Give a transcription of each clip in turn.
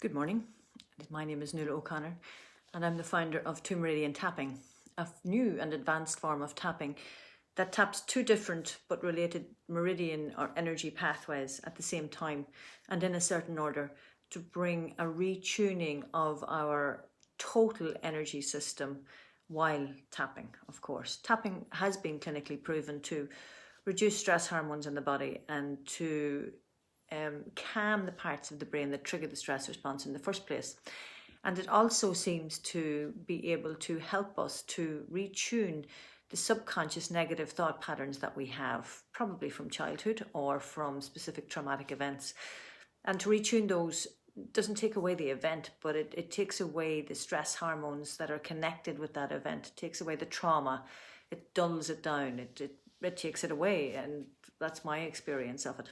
Good morning. My name is Nuala O'Connor and I'm the founder of Two Meridian Tapping, a new and advanced form of tapping that taps two different but related meridian or energy pathways at the same time and in a certain order to bring a retuning of our total energy system while tapping, of course. Tapping has been clinically proven to reduce stress hormones in the body and to calm the parts of the brain that trigger the stress response in the first place. And it also seems to be able to help us to retune the subconscious negative thought patterns that we have, probably from childhood or from specific traumatic events. And to retune those doesn't take away the event, but it takes away the stress hormones that are connected with that event. It takes away the trauma. It dulls it down. It takes it away. And that's my experience of it.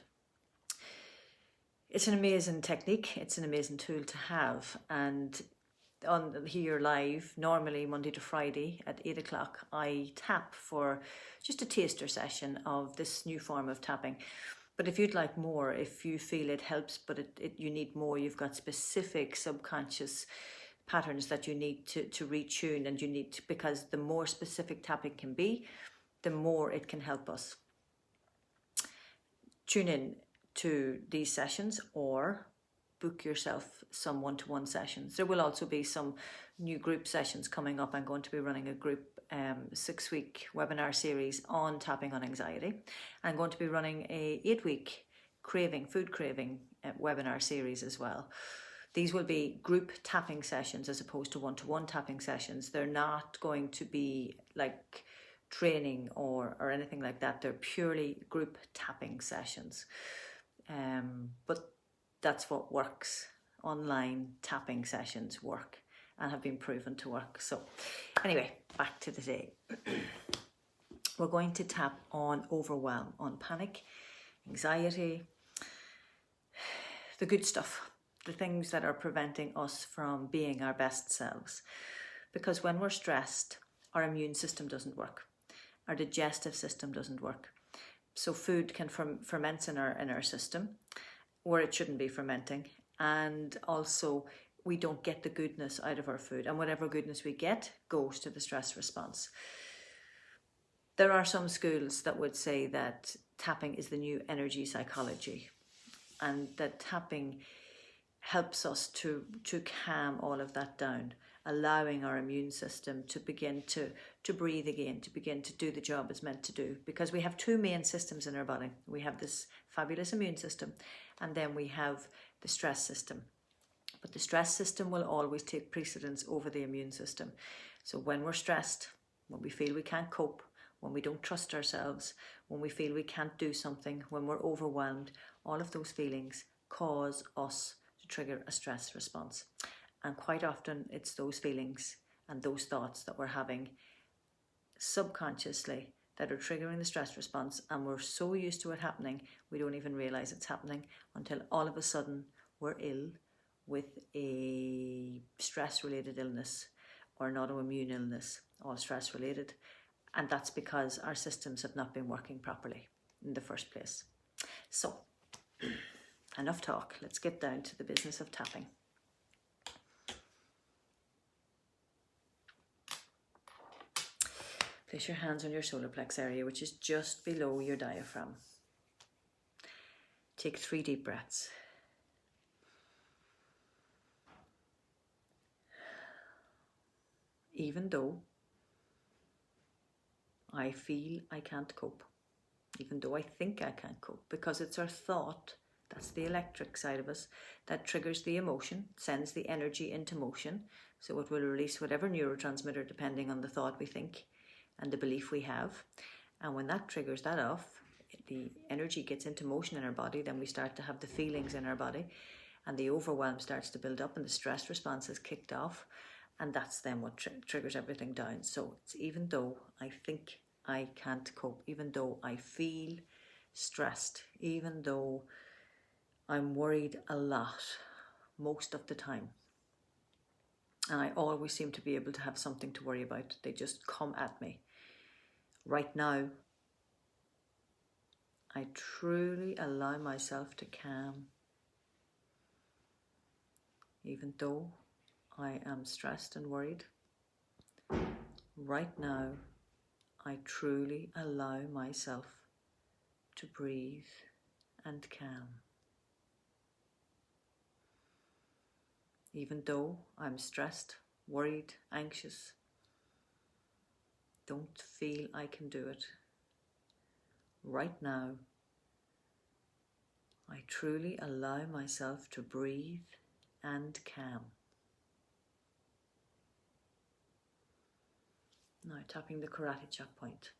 It's an amazing technique. It's an amazing tool to have. And on here live, normally Monday to Friday at 8 o'clock, I tap for just a taster session of this new form of tapping. But if you'd like more, if you feel it helps, but you need more, you've got specific subconscious patterns that you need to retune, and you need to, because the more specific tapping can be, the more it can help us. Tune in to these sessions or book yourself some one-to-one sessions. There will also be some new group sessions coming up. I'm going to be running a group 6-week webinar series on tapping on anxiety. I'm going to be running a 8-week food craving webinar series as well. These will be group tapping sessions as opposed to one-to-one tapping sessions. They're not going to be like training or anything like that. They're purely group tapping sessions. But that's what works. Online tapping sessions work and have been proven to work. So anyway, back to the day. We're going to tap on overwhelm, on panic, anxiety, the good stuff, the things that are preventing us from being our best selves. Because when we're stressed, our immune system doesn't work. Our digestive system doesn't work. So food can ferment in our system where it shouldn't be fermenting. And also we don't get the goodness out of our food. And whatever goodness we get goes to the stress response. There are some schools that would say that tapping is the new energy psychology. And that tapping helps us to calm all of that down, allowing our immune system to begin to breathe again, to begin to do the job it's meant to do. Because we have two main systems in our body. We have this fabulous immune system, and then we have the stress system. But the stress system will always take precedence over the immune system. So when we're stressed, when we feel we can't cope, when we don't trust ourselves, when we feel we can't do something, when we're overwhelmed, all of those feelings cause us to trigger a stress response. And quite often it's those feelings and those thoughts that we're having subconsciously that are triggering the stress response, and we're so used to it happening we don't even realize it's happening until all of a sudden we're ill with a stress-related illness or an autoimmune illness, all stress-related, and that's because our systems have not been working properly in the first place. So enough talk, let's get down to the business of tapping. Place your hands on your solar plex area, which is just below your diaphragm. Take 3 deep breaths. Even though I feel I can't cope, even though I think I can't cope, because it's our thought, that's the electric side of us, that triggers the emotion, sends the energy into motion, so it will release whatever neurotransmitter depending on the thought we think and the belief we have. And when that triggers that off, the energy gets into motion in our body, then we start to have the feelings in our body, and the overwhelm starts to build up and the stress response is kicked off, and that's then what triggers everything down. So it's even though I think I can't cope, even though I feel stressed, even though I'm worried a lot most of the time, and I always seem to be able to have something to worry about. They just come at me. Right now, I truly allow myself to calm, Even though I am stressed and worried, right now I truly allow myself to breathe and calm. Even though I'm stressed, worried, anxious, don't feel I can do it. Right now, I truly allow myself to breathe and calm. Now tapping the karate chop point.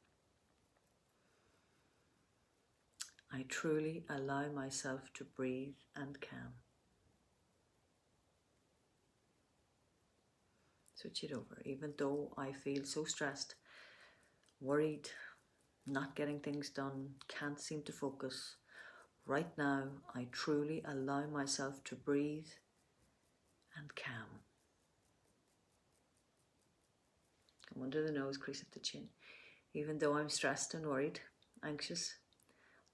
I truly allow myself to breathe and calm. Switch it over. Even though I feel so stressed, worried, not getting things done, can't seem to focus, right now I truly allow myself to breathe and calm. Come under the nose, crease at the chin. Even though I'm stressed and worried, anxious,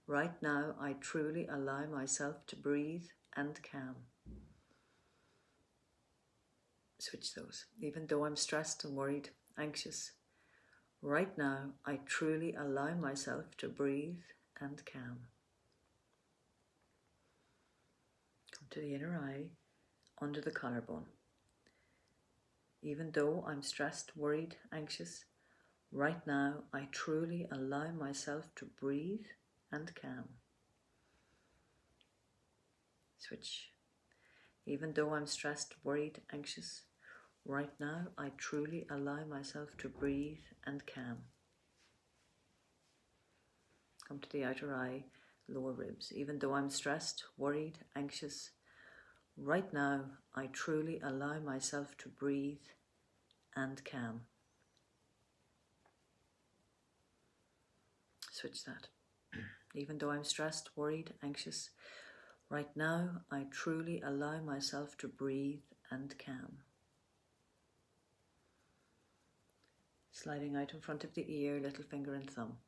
right now I truly allow myself to breathe and calm. Switch those. Even though I'm stressed and worried, anxious, right now I truly allow myself to breathe and calm. Come to the inner eye, under the collarbone. Even though I'm stressed, worried, anxious, right now I truly allow myself to breathe and calm. Switch. Even though I'm stressed, worried, anxious, right now I truly allow myself to breathe and calm. Come to the outer eye, lower ribs. Even though I'm stressed, worried, anxious, right now I truly allow myself to breathe and calm. Switch that. Even though I'm stressed, worried, anxious, right now I truly allow myself to breathe and calm. Sliding out in front of the ear, little finger and thumb.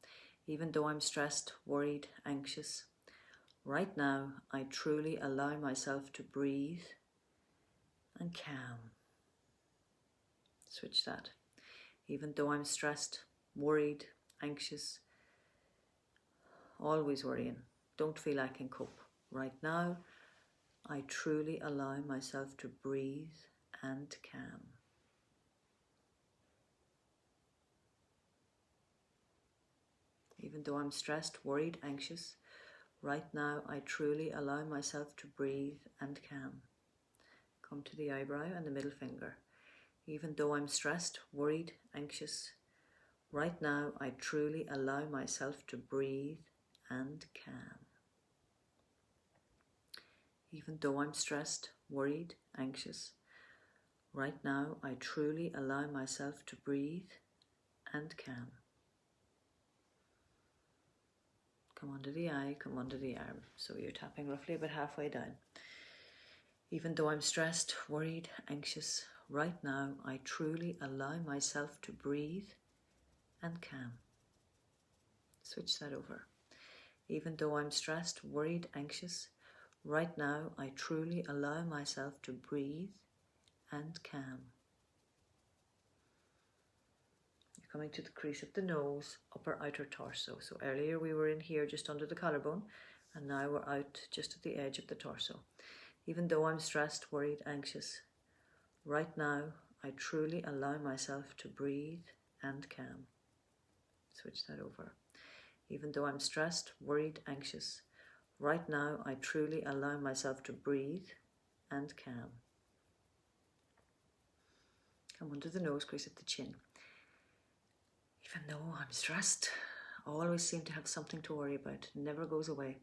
Even though I'm stressed, worried, anxious, right now I truly allow myself to breathe and calm. Switch that. Even though I'm stressed, worried, anxious, always worrying, don't feel I can cope. Right now, I truly allow myself to breathe and calm. Even though I'm stressed, worried, anxious, right now I truly allow myself to breathe and calm. Come to the eyebrow and the middle finger. Even though I'm stressed, worried, anxious, right now I truly allow myself to breathe and calm. Even though I'm stressed, worried, anxious, right now I truly allow myself to breathe and calm. Come under the eye, come under the arm. So you're tapping roughly about halfway down. Even though I'm stressed, worried, anxious, right now I truly allow myself to breathe and calm. Switch that over. Even though I'm stressed, worried, anxious, right now I truly allow myself to breathe and calm. You're coming to the crease of the nose, upper outer torso. So earlier we were in here just under the collarbone, and now we're out just at the edge of the torso. Even though I'm stressed, worried, anxious, right now I truly allow myself to breathe and calm. Switch that over. Even though I'm stressed, worried, anxious, right now I truly allow myself to breathe and calm. Come under the nose, crease at the chin. Even though I'm stressed, I always seem to have something to worry about. It never goes away.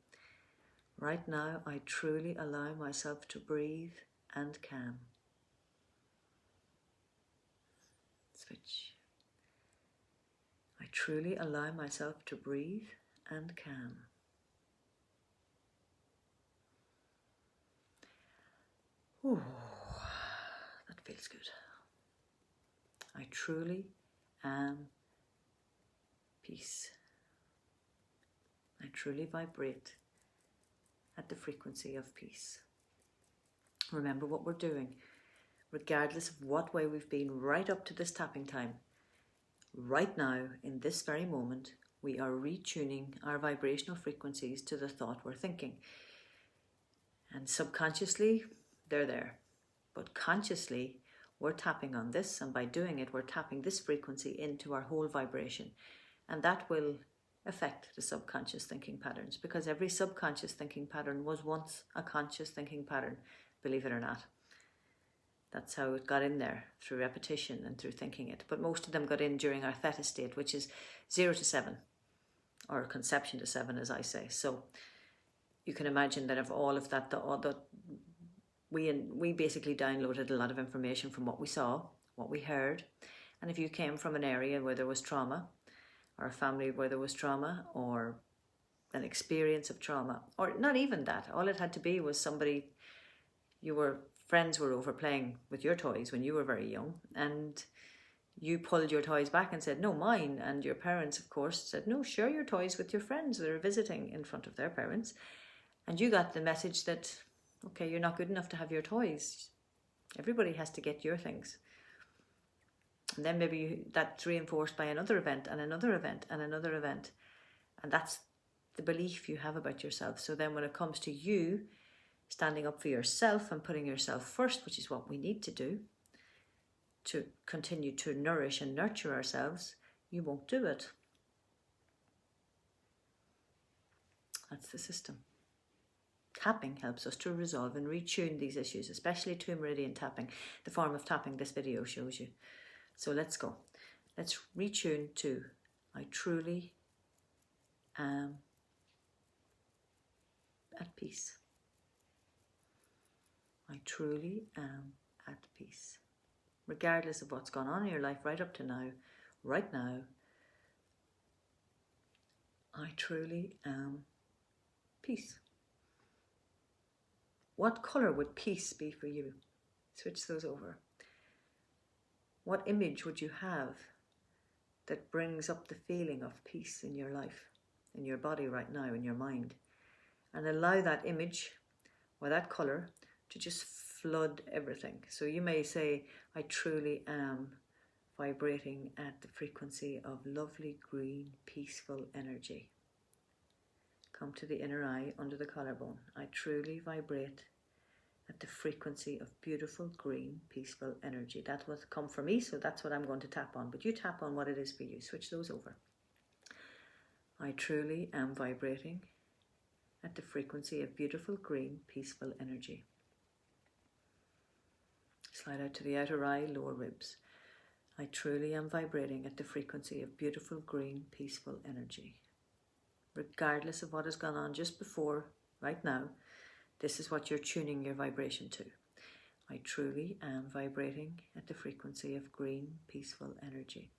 Right now, I truly allow myself to breathe and calm. Switch. I truly allow myself to breathe and calm. Ooh, that feels good. I truly am peace. I truly vibrate at the frequency of peace. Remember what we're doing, regardless of what way we've been right up to this tapping time. Right now, in this very moment, we are retuning our vibrational frequencies to the thought we're thinking. And subconsciously, they're there. But consciously, we're tapping on this, and by doing it, we're tapping this frequency into our whole vibration. And that will affect the subconscious thinking patterns, because every subconscious thinking pattern was once a conscious thinking pattern, believe it or not. That's how it got in there, through repetition and through thinking it. But most of them got in during our theta state, which is 0 to 7, or conception to 7, as I say. So you can imagine that of all of that, we basically downloaded a lot of information from what we saw, what we heard. And if you came from an area where there was trauma, or a family where there was trauma, or an experience of trauma, or not even that, all it had to be was somebody friends were over playing with your toys when you were very young, and you pulled your toys back and said, no, mine. And your parents, of course, said, no, share your toys with your friends that are visiting in front of their parents. And you got the message that, okay, you're not good enough to have your toys. Everybody has to get your things. And then maybe that's reinforced by another event and another event and another event. And that's the belief you have about yourself. So then when it comes to you standing up for yourself and putting yourself first, which is what we need to do to continue to nourish and nurture ourselves, you won't do it. That's the system. Tapping helps us to resolve and retune these issues, especially Two Meridian Tapping, the form of tapping this video shows you. So let's go. Let's retune to I truly am at peace. I truly am at peace. Regardless of what's gone on in your life right up to now, right now, I truly am peace. What colour would peace be for you? Switch those over. What image would you have that brings up the feeling of peace in your life, in your body right now, in your mind? And allow that image or that colour to just flood everything. So you may say, I truly am vibrating at the frequency of lovely, green, peaceful energy. Come to the inner eye, under the collarbone. I truly vibrate at the frequency of beautiful, green, peaceful energy. That will come for me, so that's what I'm going to tap on. But you tap on what it is for you. Switch those over. I truly am vibrating at the frequency of beautiful, green, peaceful energy. Slide out to the outer eye, lower ribs. I truly am vibrating at the frequency of beautiful, green, peaceful energy. Regardless of what has gone on just before, right now, this is what you're tuning your vibration to. I truly am vibrating at the frequency of green, peaceful energy.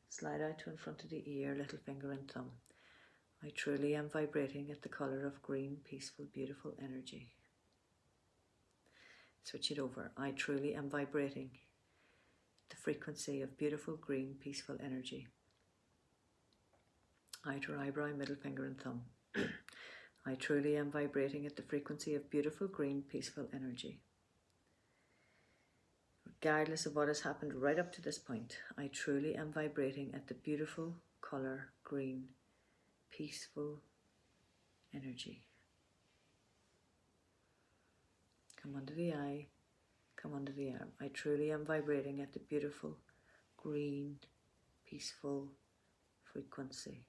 Slide out to in front of the ear, little finger and thumb. I truly am vibrating at the colour of green, peaceful, beautiful energy. Switch it over. I truly am vibrating at the frequency of beautiful, green, peaceful energy. Outer eyebrow, middle finger and thumb. I truly am vibrating at the frequency of beautiful, green, peaceful energy. Regardless of what has happened right up to this point, I truly am vibrating at the beautiful colour, green, peaceful energy. Come under the eye, come under the arm. I truly am vibrating at the beautiful, green, peaceful frequency.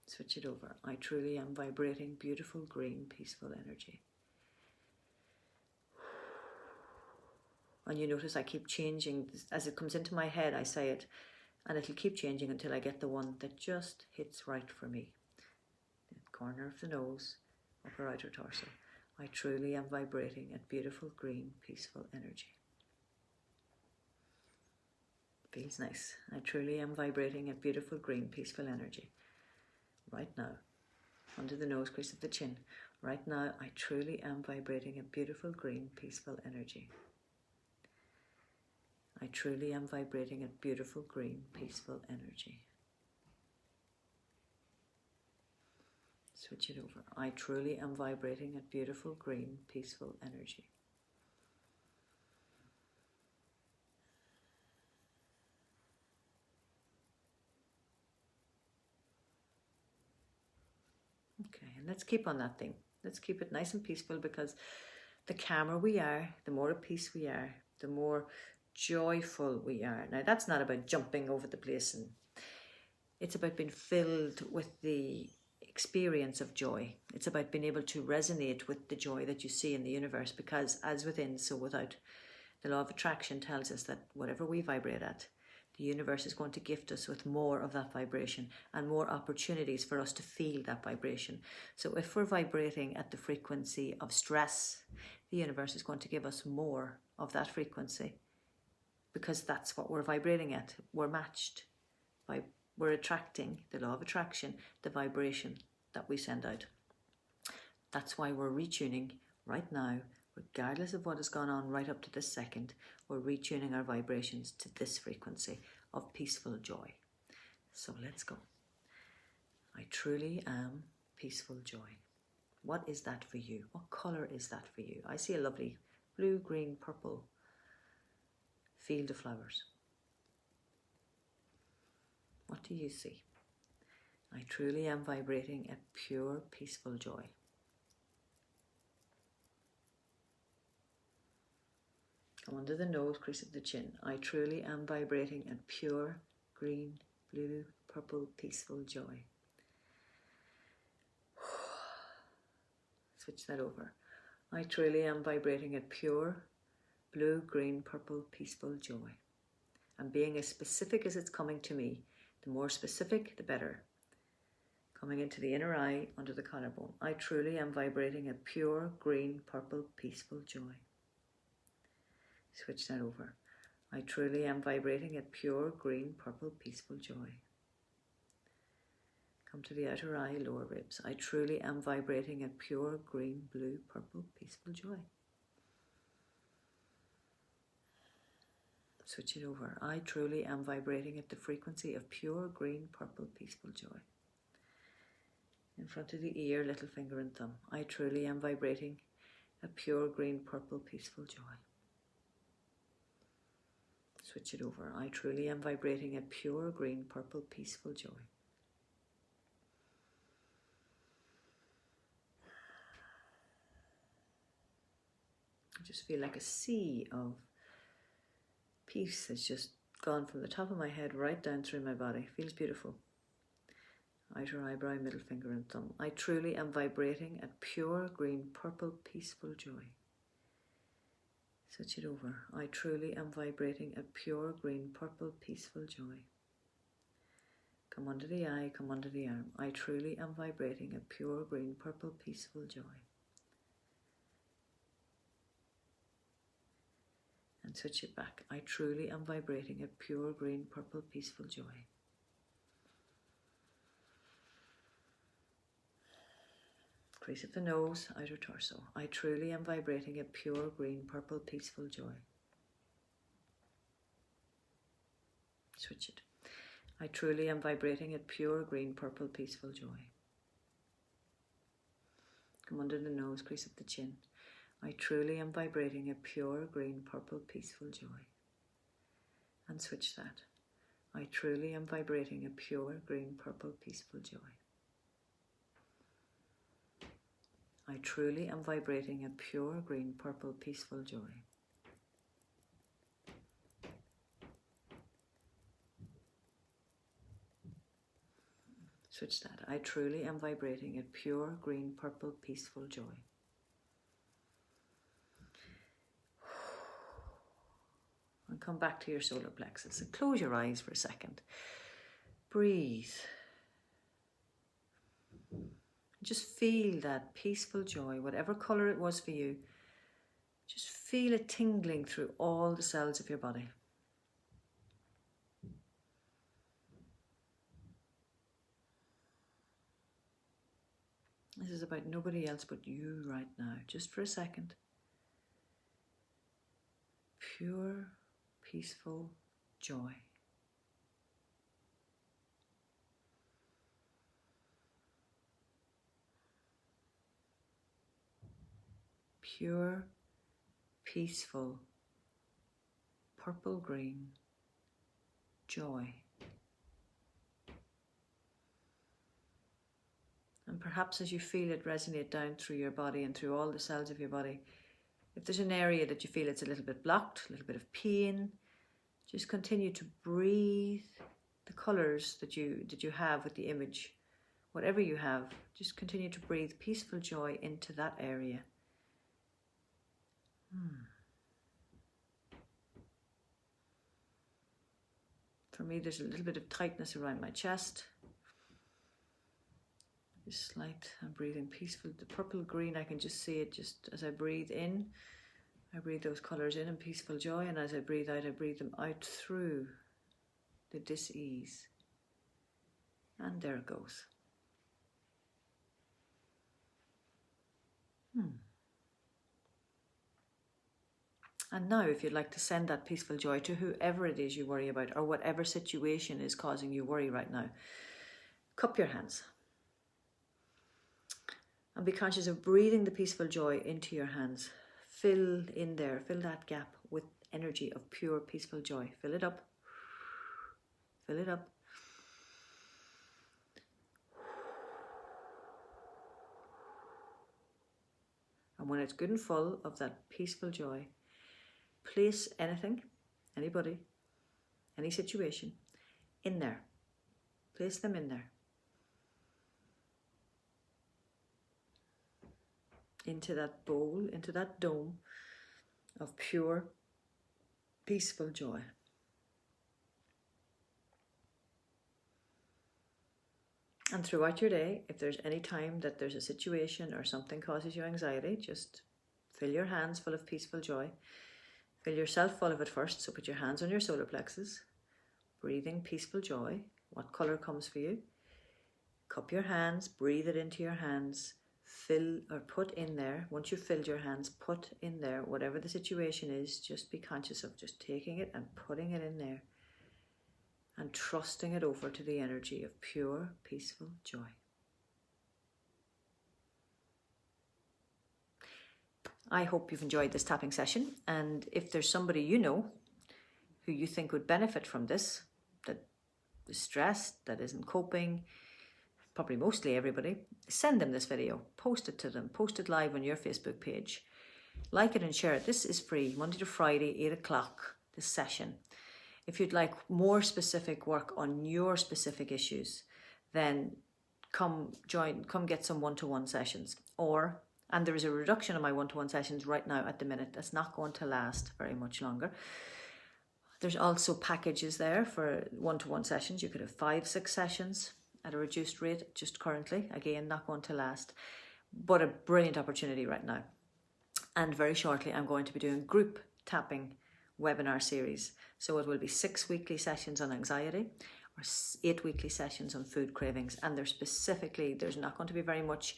Switch it over. I truly am vibrating beautiful, green, peaceful energy. And you notice I keep changing. As it comes into my head, I say it, and it'll keep changing until I get the one that just hits right for me. The corner of the nose, upper outer torso. I truly am vibrating at beautiful, green, peaceful energy. Feels nice. I truly am vibrating at beautiful, green, peaceful energy. Right now, under the nose crease of the chin. Right now, I truly am vibrating at beautiful, green, peaceful energy. I truly am vibrating at beautiful, green, peaceful energy. Switch it over. I truly am vibrating at beautiful, green, peaceful energy. Okay, and let's keep on that thing. Let's keep it nice and peaceful, because the calmer we are, the more at peace we are, the more joyful we are. Now, that's not about jumping over the place, and it's about being filled with the experience of joy. It's about being able to resonate with the joy that you see in the universe, because as within, so without. The law of attraction tells us that whatever we vibrate at, the universe is going to gift us with more of that vibration and more opportunities for us to feel that vibration. So if we're vibrating at the frequency of stress, the universe is going to give us more of that frequency, because that's what we're vibrating at. We're matched. We're attracting, the law of attraction, the vibration that we send out. That's why we're retuning right now, regardless of what has gone on right up to this second. We're retuning our vibrations to this frequency of peaceful joy. So let's go. I truly am peaceful joy. What is that for you? What colour is that for you? I see a lovely blue, green, purple field of flowers. What do you see? I truly am vibrating at pure, peaceful joy. Come under the nose, crease of the chin. I truly am vibrating at pure, green, blue, purple, peaceful joy. Switch that over. I truly am vibrating at pure, blue, green, purple, peaceful joy. And being as specific as it's coming to me, the more specific, the better. Coming into the inner eye, under the collarbone. I truly am vibrating at pure, green, purple, peaceful joy. Switch that over. I truly am vibrating at pure, green, purple, peaceful joy. Come to the outer eye, lower ribs. I truly am vibrating at pure, green, blue, purple, peaceful joy. Switch it over. I truly am vibrating at the frequency of pure, green, purple, peaceful joy. In front of the ear, little finger and thumb. I truly am vibrating at pure, green, purple, peaceful joy. Switch it over. I truly am vibrating at pure, green, purple, peaceful joy. I just feel like a sea of peace has just gone from the top of my head right down through my body. Feels beautiful. Outer eyebrow, middle finger and thumb. I truly am vibrating at pure, green, purple, peaceful joy. Switch it over. I truly am vibrating at pure, green, purple, peaceful joy. Come under the eye, come under the arm. I truly am vibrating at pure, green, purple, peaceful joy. And switch it back. I truly am vibrating at pure, green, purple, peaceful joy. Crease of the nose, outer torso. I truly am vibrating at pure, green, purple, peaceful joy. Switch it. I truly am vibrating at pure, green, purple, peaceful joy. Come under the nose, crease of the chin. I truly am vibrating at pure, green, purple, peaceful joy. And switch that. I truly am vibrating at pure, green, purple, peaceful joy. I truly am vibrating at pure, green, purple, peaceful joy. Switch that. I truly am vibrating at pure, green, purple, peaceful joy. And come back to your solar plexus and close your eyes for a second. Breathe. Just feel that peaceful joy, whatever colour it was for you. Just feel it tingling through all the cells of your body. This is about nobody else but you right now, just for a second. Pure, peaceful joy. pure, peaceful, purple-green joy. And perhaps as you feel it resonate down through your body and through all the cells of your body, if there's an area that you feel it's a little bit blocked, a little bit of pain, just continue to breathe the colours that you have with the image. Whatever you have, just continue to breathe peaceful joy into that area. For me, there's a little bit of tightness around my chest. Just slight. I'm breathing peaceful. The purple green, I can just see it just as I breathe in. I breathe those colours in peaceful joy, and as I breathe them out through the dis-ease. And there it goes. And now, if you'd like to send that peaceful joy to whoever it is you worry about, or whatever situation is causing you worry right now, cup your hands. And be conscious of breathing the peaceful joy into your hands. Fill in there, fill that gap with energy of pure, peaceful joy. Fill it up. Fill it up. And when it's good and full of that peaceful joy, place anything, anybody, any situation in there. Place them in there. Into that bowl, into that dome of pure, peaceful joy. And throughout your day, if there's any time that there's a situation or something causes you anxiety, just fill your hands full of peaceful joy. Fill yourself full of it first, so put your hands on your solar plexus, breathing peaceful joy. What colour comes for you? Cup your hands, breathe it into your hands, fill or put in there. Once you've filled your hands, put in there, whatever the situation is, just be conscious of just taking it and putting it in there and trusting it over to the energy of pure, peaceful joy. I hope you've enjoyed this tapping session, and if there's somebody you know who you think would benefit from this, that is stressed, that isn't coping, probably mostly everybody, send them this video, post it to them, post it live on your Facebook page, like it and share it. This is free, Monday to Friday, 8 o'clock, this session. If you'd like more specific work on your specific issues, then come get some one-to-one sessions. And there is a reduction in my one-to-one sessions right now at the minute. That's not going to last very much longer. There's also packages there for one-to-one sessions. You could have 5-6 sessions at a reduced rate just currently. Again, not going to last, but a brilliant opportunity right now. And very shortly, I'm going to be doing group tapping webinar series. So it will be 6 weekly sessions on anxiety or 8 weekly sessions on food cravings. And there's not going to be very much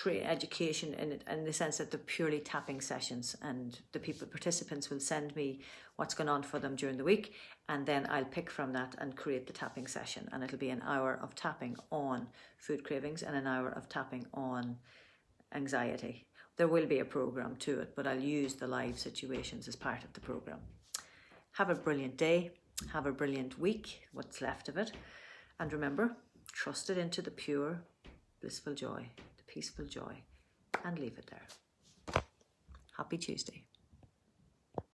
education in it, in the sense that they're purely tapping sessions, and the participants will send me what's going on for them during the week, and then I'll pick from that and create the tapping session, and it'll be an hour of tapping on food cravings and an hour of tapping on anxiety. There will be a program to it, but I'll use the live situations as part of the program. Have a brilliant day, have a brilliant week, what's left of it, and remember, trust it into the pure, blissful joy, peaceful joy, and leave it there. Happy Tuesday.